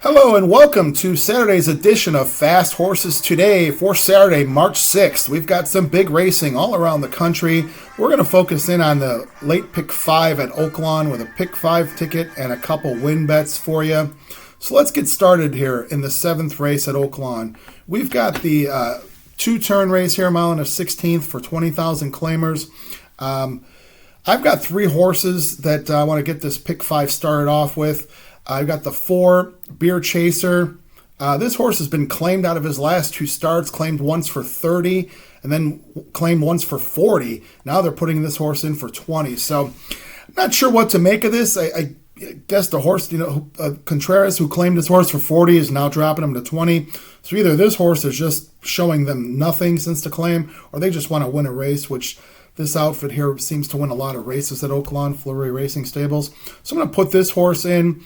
Hello and welcome to Saturday's edition of Fast Horses Today for Saturday, March 6th. We've got some big racing all around the country. We're going to focus in on the late pick 5 at Oaklawn with a pick 5 ticket and a couple win bets for you. So let's get started here in the 7th race at Oaklawn. We've got the two-turn race here, mile and a 16th for 20,000 claimers. I've got 3 horses that I want to get this pick 5 started off with. I've got the 4 Beer Chaser. This horse has been claimed out of his last 2 starts, claimed once for 30 and then claimed once for 40. Now they're putting this horse in for 20. So I'm not sure what to make of this. I guess the horse, Contreras, who claimed this horse for 40, is now dropping him to 20. So either this horse is just showing them nothing since the claim, or they just want to win a race, which this outfit here seems to win a lot of races at Oaklawn, Fleury Racing Stables. So I'm going to put this horse in.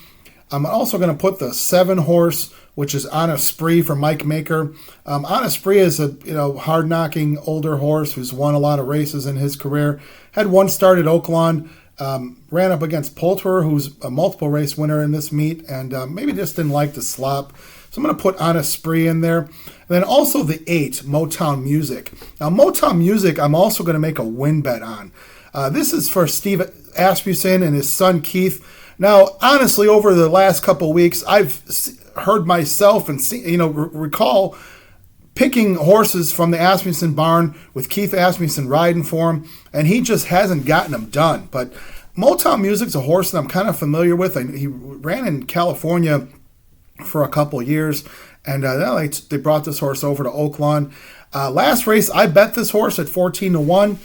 I'm also going to put the 7 horse, which is On a Spree for Mike Maker. On a Spree is a hard-knocking older horse who's won a lot of races in his career. Had one start at Oaklawn, ran up against Poulter, who's a multiple race winner in this meet, and maybe just didn't like the slop. So I'm going to put On a Spree in there. And then also the 8, Motown Music. Now, Motown Music, I'm also going to make a win bet on. This is for Steve Asmussen and his son Keith. Now, honestly, over the last couple of weeks, I've heard myself and recall picking horses from the Asmussen barn with Keith Asmussen riding for him, and he just hasn't gotten them done. But Motown Music's a horse that I'm kind of familiar with. He ran in California for a couple of years, and they brought this horse over to Oaklawn. Last race, I bet this horse at 14-1.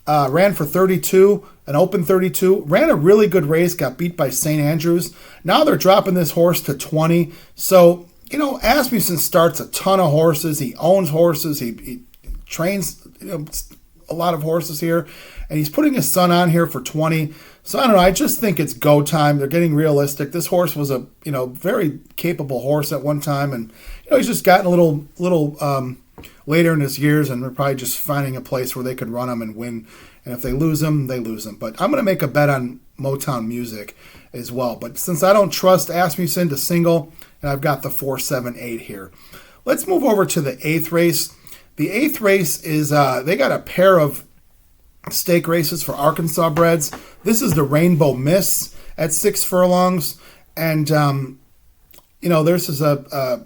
Ran for 32, an open 32, ran a really good race, got beat by St. Andrews. Now they're dropping this horse to 20. So, Asmussen starts a ton of horses. He owns horses. He trains a lot of horses here. And he's putting his son on here for 20. So, I don't know. I just think it's go time. They're getting realistic. This horse was a, very capable horse at one time. And, he's just gotten a little later in his years, and they're probably just finding a place where they could run him and win. And if they lose him, they lose him. But I'm going to make a bet on Motown Music as well. But since I don't trust Asmussen to single, and I've got the 4, 7, 8 here. Let's move over to the 8th race. The 8th race is, they got a pair of stake races for Arkansas breds. This is the Rainbow Miss at 6 furlongs. And, this is a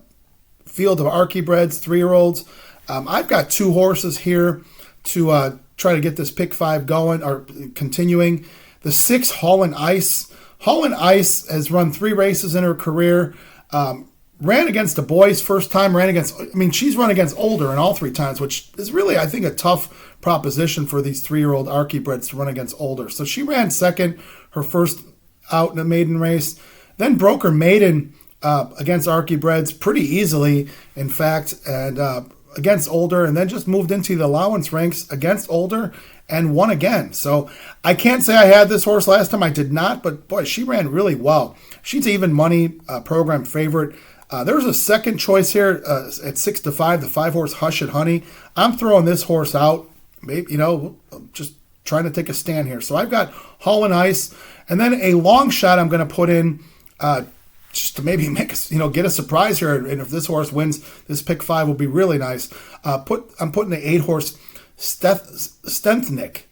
field of Archie breds, 3-year-olds. I've got 2 horses here to try to get this pick 5 going or continuing. The 6, Holland Ice. Holland Ice has run 3 races in her career. Ran against the boys first time. She's run against older in all 3 times, which is really, I think, a tough proposition for these 3-year-old Archie breds to run against older. So she ran second, her first out in a maiden race. Then broke her maiden against Archie breds pretty easily, in fact, and against older, and then just moved into the allowance ranks against older and won again. So I can't say I had this horse last time. I did not, but boy, she ran really well. She's even money program favorite. There's a second choice here at 6-5, the 5-horse Hush It Honey. I'm throwing this horse out, maybe, just trying to take a stand here. So I've got Holland Ice, and then a long shot I'm going to put in just to maybe make us, get a surprise here. And if this horse wins, this pick 5 will be really nice. I'm putting the 8-horse Stentnik.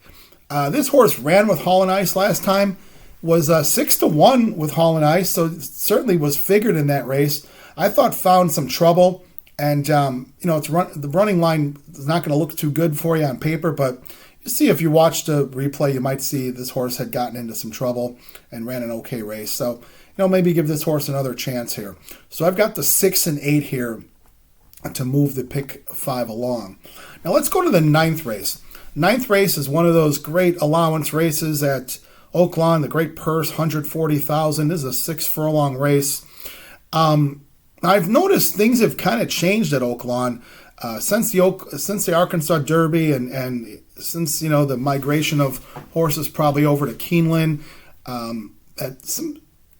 This horse ran with Holland Ice last time, was 6-1 with Holland Ice, so certainly was figured in that race. I thought found some trouble, and the running line is not going to look too good for you on paper, but you see if you watch the replay, you might see this horse had gotten into some trouble and ran an okay race. So maybe give this horse another chance here. So I've got the 6 and 8 here to move the pick 5 along. Now let's go to the 9th race. 9th race is one of those great allowance races at Oaklawn, the great purse, $140,000. This is a 6 furlong race. I've noticed things have kind of changed at Oaklawn since the Arkansas Derby and since the migration of horses probably over to Keeneland.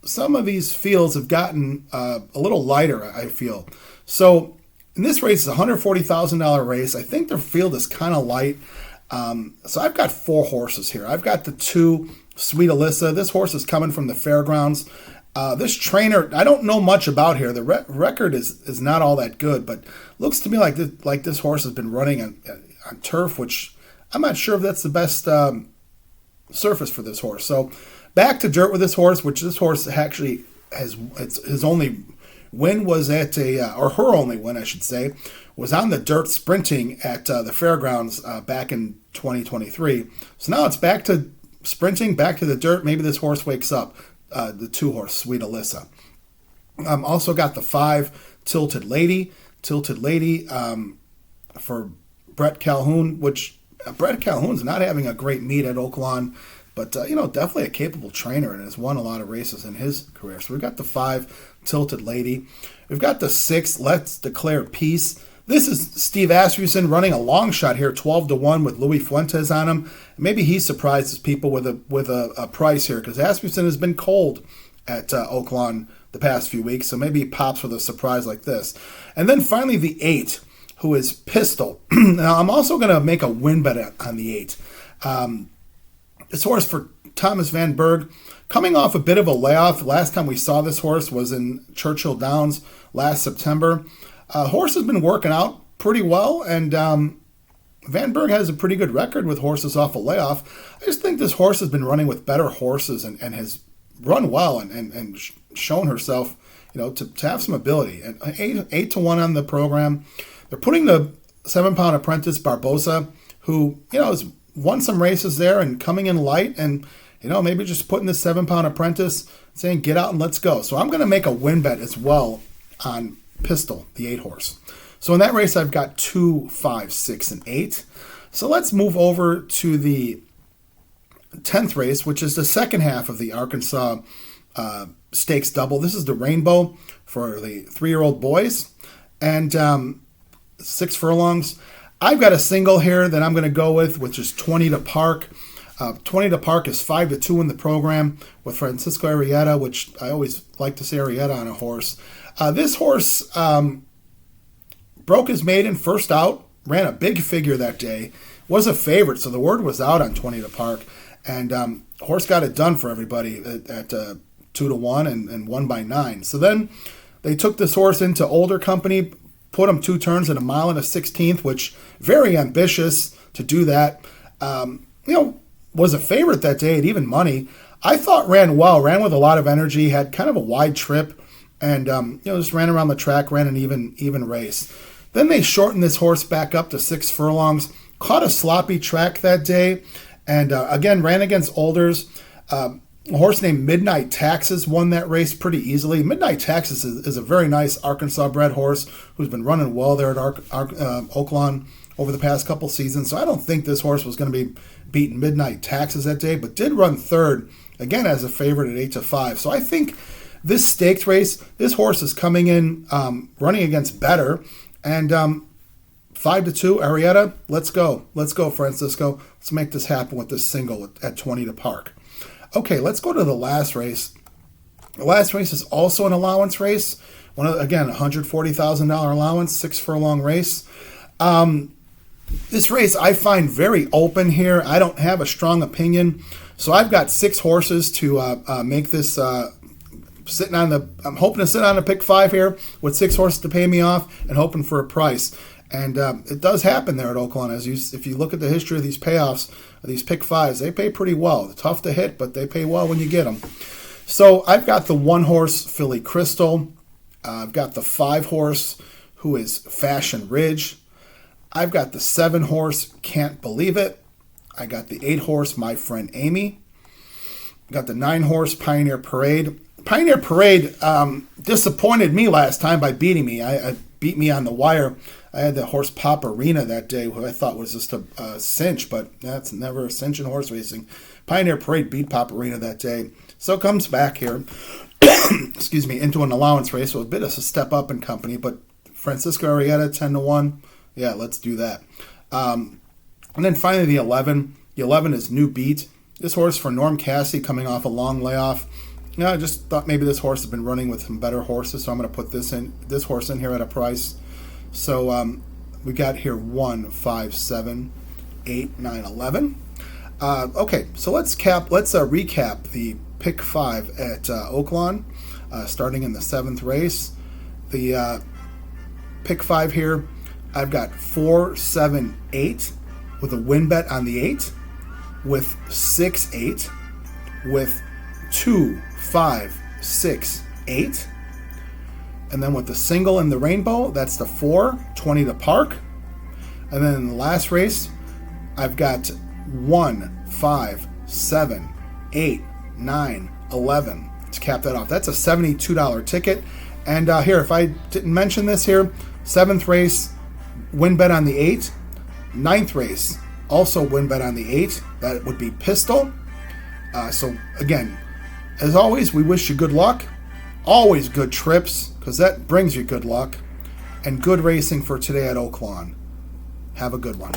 Some of these fields have gotten a little lighter, I feel. So in this race, it's a $140,000 race. I think their field is kind of light. So I've got 4 horses here. I've got the 2 Sweet Alyssa. This horse is coming from the fairgrounds. This trainer, I don't know much about here. The record is not all that good, but looks to me like this horse has been running on turf, which I'm not sure if that's the best surface for this horse. So back to dirt with this horse, which this horse actually has his only win was at or her only win, I should say, was on the dirt sprinting at the fairgrounds back in 2023. So now it's back to sprinting, back to the dirt. Maybe this horse wakes up. The 2-horse, Sweet Alyssa. Also got the 5, Tilted Lady. Tilted Lady for Brett Calhoun, which Brett Calhoun's not having a great meet at Oaklawn, but definitely a capable trainer and has won a lot of races in his career. So we've got the 5, Tilted Lady. We've got the 6, Let's Declare Peace. This is Steve Asmussen running a long shot here, 12-1 with Louis Fuentes on him. Maybe he surprises people with a price here because Asmussen has been cold at Oaklawn the past few weeks, so maybe he pops with a surprise like this. And then finally the 8, who is Pistol. Now I'm also going to make a win bet on the 8. This horse for Thomas Van Berg, coming off a bit of a layoff. Last time we saw this horse was in Churchill Downs last September. Horse has been working out pretty well, and Van Berg has a pretty good record with horses off a layoff. I just think this horse has been running with better horses and has run well and shown herself, to have some ability. And 8-1 on the program. They're putting the 7-pound apprentice Barbosa, who has won some races there and coming in light, and maybe just putting the 7-pound apprentice, saying get out and let's go. So I'm going to make a win bet as well on Pistol, the 8-horse. So in that race, I've got 2, 5, 6, and 8. So let's move over to the 10th race, which is the second half of the Arkansas Stakes Double. This is the Rainbow for the 3-year-old boys, and 6 furlongs. I've got a single here that I'm going to go with, which is 20 to Park. 20 to Park is 5-2 in the program with Francisco Arrieta, which I always like to say Arrieta on a horse. This horse broke his maiden first out, ran a big figure that day, was a favorite, so the word was out on 20 to Park, and horse got it done for everybody at 2-1 and won by 9. So then they took this horse into Older Company, put him 2 turns at 1 mile and a 16th, which very ambitious to do that. Was a favorite that day at even money. I thought ran well, ran with a lot of energy, had kind of a wide trip, and just ran around the track, ran an even race. Then they shortened this horse back up to 6 furlongs, caught a sloppy track that day, and again ran against Olders. A horse named Midnight Taxes won that race pretty easily. Midnight Taxes is a very nice Arkansas-bred horse who's been running well there at Oaklawn over the past couple seasons. So I don't think this horse was going to be beating Midnight Taxes that day, but did run third, again as a favorite at 8-5. So I think this staked race, this horse is coming in running against better, and 5-2, Arrieta, let's go, Francisco. Let's make this happen with this single at 20 to Park. Okay, let's go to the last race. The last race is also an allowance race. Again, $140,000 allowance, 6 furlong race. This race I find very open here. I don't have a strong opinion, so I've got 6 horses to make this. I'm hoping to sit on a pick 5 here with 6 horses to pay me off and hoping for a price. And it does happen there at Oaklawn. If you look at the history of these payoffs, these pick 5s, they pay pretty well. They're tough to hit, but they pay well when you get them. So I've got the 1-horse Filly Crystal. I've got the 5-horse, who is Fashion Ridge. I've got the 7-horse Can't Believe It. I got the 8-horse My Friend Amy. I got the 9-horse Pioneer Parade. Pioneer Parade disappointed me last time by beating me. I beat me on the wire. I had the horse Pop Arena that day, who I thought was just a cinch, but that's never a cinch in horse racing. Pioneer Parade beat Pop Arena that day. So comes back here, excuse me, into an allowance race. So a bit of a step up in company, but Francisco Arrieta, 10-1. Yeah, let's do that. And then finally the 11. The 11 is New Beat. This horse for Norm Cassie coming off a long layoff. I just thought maybe this horse has been running with some better horses, so I'm going to put this horse in here at a price. So we got here 1, 5, 7, 8, 9, 11. Okay, so let's recap the pick 5 at Oaklawn, starting in the 7th race. The pick 5 here, I've got 4, 7, 8 with a win bet on the 8, with 6, 8, with 2, 5, 6, 8. And then with the single in the rainbow, that's the 4, 20 to park. And then in the last race, I've got 1, 5, 7, 8, 9, 11 to cap that off. That's a $72 ticket. And here, if I didn't mention this here, 7th race, win bet on the 8. 9th race, also win bet on the 8. That would be Pistol. So again, as always, we wish you good luck. Always good trips, because that brings you good luck. And good racing for today at Oaklawn. Have a good one.